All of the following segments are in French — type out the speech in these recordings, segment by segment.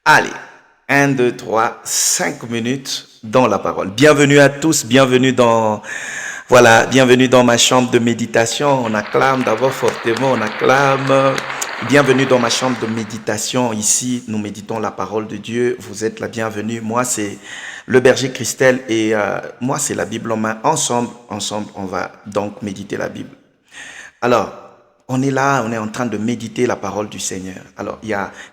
Allez, 1, 2, 3, 5 minutes dans la parole. Bienvenue à tous, bienvenue dans ma chambre de méditation. On acclame d'abord fortement, on acclame. Bienvenue dans ma chambre de méditation. Ici, nous méditons la parole de Dieu. Vous êtes la bienvenue. Moi, c'est le berger Christelle et moi, c'est la Bible en main. Ensemble, on va donc méditer la Bible. Alors, on est là, on est en train de méditer la parole du Seigneur. Alors,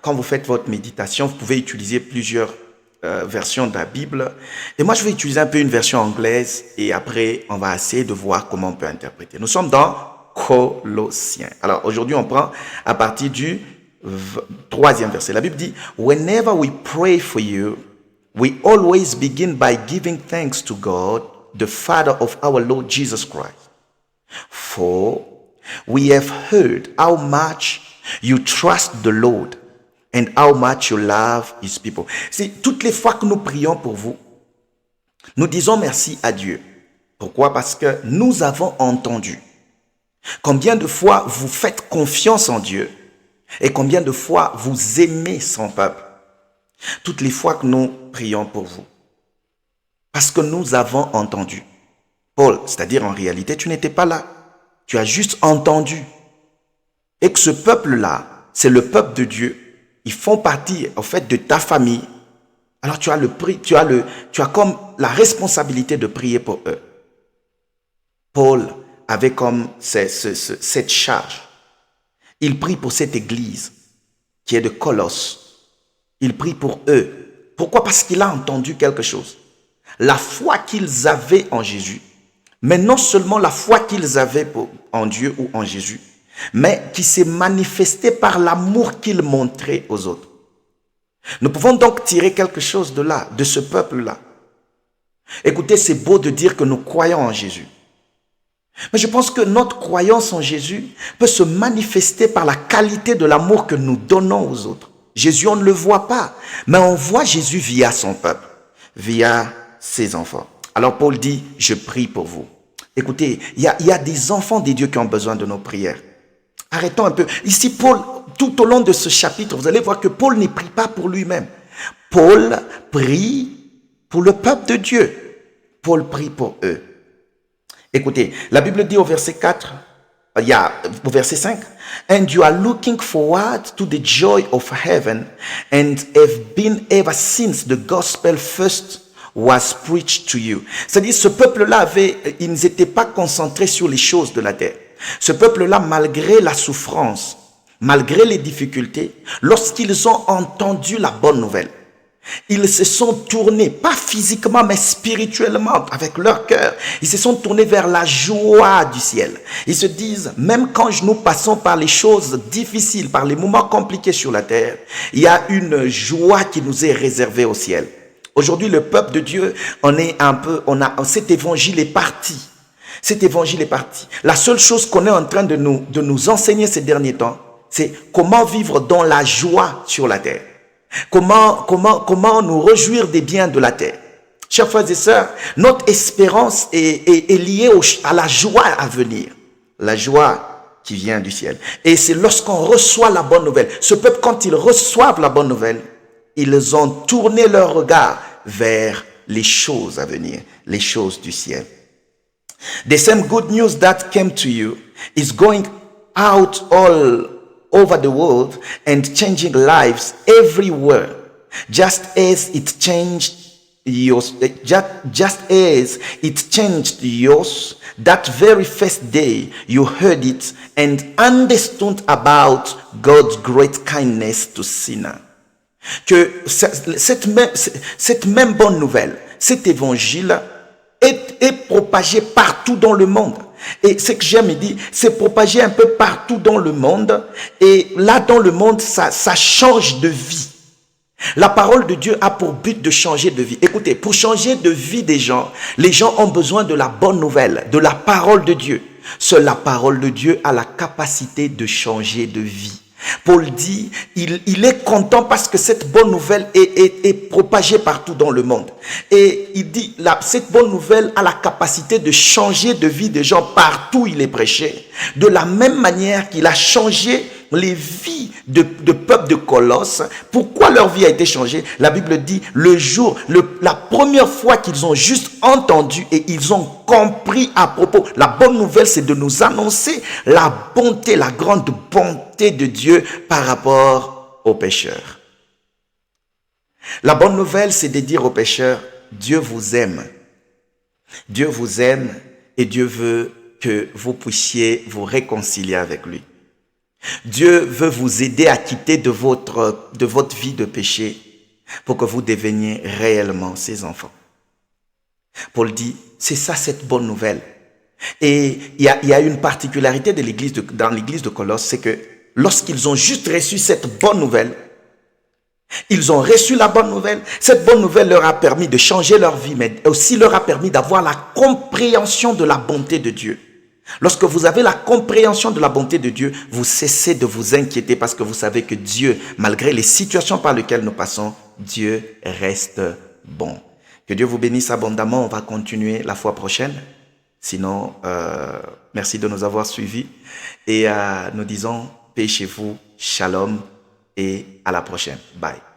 quand vous faites votre méditation, vous pouvez utiliser plusieurs versions de la Bible. Et moi, je vais utiliser un peu une version anglaise et après, on va essayer de voir comment on peut interpréter. Nous sommes dans Colossiens. Alors, aujourd'hui, on prend à partir du 3e verset. La Bible dit, « Whenever we pray for you, we always begin by giving thanks to God, the Father of our Lord Jesus Christ. For we have heard how much you trust the Lord and how much you love His people. » C'est toutes les fois que nous prions pour vous, nous disons merci à Dieu. Pourquoi? Parce que nous avons entendu combien de fois vous faites confiance en Dieu et combien de fois vous aimez son peuple. Toutes les fois que nous prions pour vous. Parce que nous avons entendu. Paul, c'est-à-dire en réalité, tu n'étais pas là. Tu as juste entendu. Et que ce peuple-là, c'est le peuple de Dieu. Ils font partie, en fait, de ta famille. Alors tu as comme la responsabilité de prier pour eux. Paul avait comme cette charge. Il prie pour cette église qui est de Colosse. Il prie pour eux. Pourquoi? Parce qu'il a entendu quelque chose. La foi qu'ils avaient en Jésus, mais non seulement la foi qu'ils avaient en Dieu ou en Jésus, mais qui s'est manifestée par l'amour qu'ils montraient aux autres. Nous pouvons donc tirer quelque chose de là, de ce peuple-là. Écoutez, c'est beau de dire que nous croyons en Jésus. Mais je pense que notre croyance en Jésus peut se manifester par la qualité de l'amour que nous donnons aux autres. Jésus, on ne le voit pas, mais on voit Jésus via son peuple, via ses enfants. Alors Paul dit, je prie pour vous. Écoutez, il y a des enfants des dieux qui ont besoin de nos prières. Arrêtons un peu. Ici, Paul, tout au long de ce chapitre, vous allez voir que Paul ne prie pas pour lui-même. Paul prie pour le peuple de Dieu. Paul prie pour eux. Écoutez, la Bible dit au verset 4, au verset 5, « And you are looking forward to the joy of heaven and have been ever since the gospel first was preached to you. » C'est-à-dire, ce peuple-là ils n'étaient pas concentrés sur les choses de la terre. Ce peuple-là, malgré la souffrance, malgré les difficultés, lorsqu'ils ont entendu la bonne nouvelle, ils se sont tournés, pas physiquement, mais spirituellement, avec leur cœur. Ils se sont tournés vers la joie du ciel. Ils se disent, même quand nous passons par les choses difficiles, par les moments compliqués sur la terre, il y a une joie qui nous est réservée au ciel. Aujourd'hui, le peuple de Dieu, cet évangile est parti. Cet évangile est parti. La seule chose qu'on est en train de nous enseigner ces derniers temps, c'est comment vivre dans la joie sur la terre. Comment nous réjouir des biens de la terre. Chers frères et sœurs, notre espérance est liée à la joie à venir. La joie qui vient du ciel. Et c'est lorsqu'on reçoit la bonne nouvelle. Ce peuple, quand ils reçoivent la bonne nouvelle, ils ont tourné leur regard vers les choses à venir, les choses du ciel. The same good news that came to you is going out all over the world and changing lives everywhere, just as it changed yours. That very first day you heard it and understood about God's great kindness to sinners. Que cette même bonne nouvelle, cet évangile est propagé partout dans le monde. Et ce que j'aime, il dit, c'est propagé un peu partout dans le monde. Et là, dans le monde, ça change de vie. La parole de Dieu a pour but de changer de vie. Écoutez, pour changer de vie des gens, les gens ont besoin de la bonne nouvelle, de la parole de Dieu. Seule la parole de Dieu a la capacité de changer de vie. Paul dit, il est content parce que cette bonne nouvelle est propagée partout dans le monde. Et il dit, cette bonne nouvelle a la capacité de changer de vie des gens partout où il est prêché. De la même manière qu'il a changé les vies de peuple de Colosse. Pourquoi leur vie a été changée? La Bible dit, la première fois qu'ils ont juste entendu et ils ont compris à propos. La bonne nouvelle, c'est de nous annoncer la bonté, la grande bonté de Dieu par rapport aux pécheurs. La bonne nouvelle, c'est de dire aux pécheurs, Dieu vous aime. Dieu vous aime et Dieu veut que vous puissiez vous réconcilier avec lui. Dieu veut vous aider à quitter de votre vie de péché pour que vous deveniez réellement ses enfants. Paul dit, c'est ça cette bonne nouvelle. Et il y a une particularité dans l'église de Colosse, c'est que lorsqu'ils ont juste reçu cette bonne nouvelle, ils ont reçu la bonne nouvelle. Cette bonne nouvelle leur a permis de changer leur vie, mais aussi leur a permis d'avoir la compréhension de la bonté de Dieu. Lorsque vous avez la compréhension de la bonté de Dieu, vous cessez de vous inquiéter parce que vous savez que Dieu, malgré les situations par lesquelles nous passons, Dieu reste bon. Que Dieu vous bénisse abondamment. On va continuer la fois prochaine. Sinon, merci de nous avoir suivis. Et nous disons, paix chez vous, shalom et à la prochaine. Bye.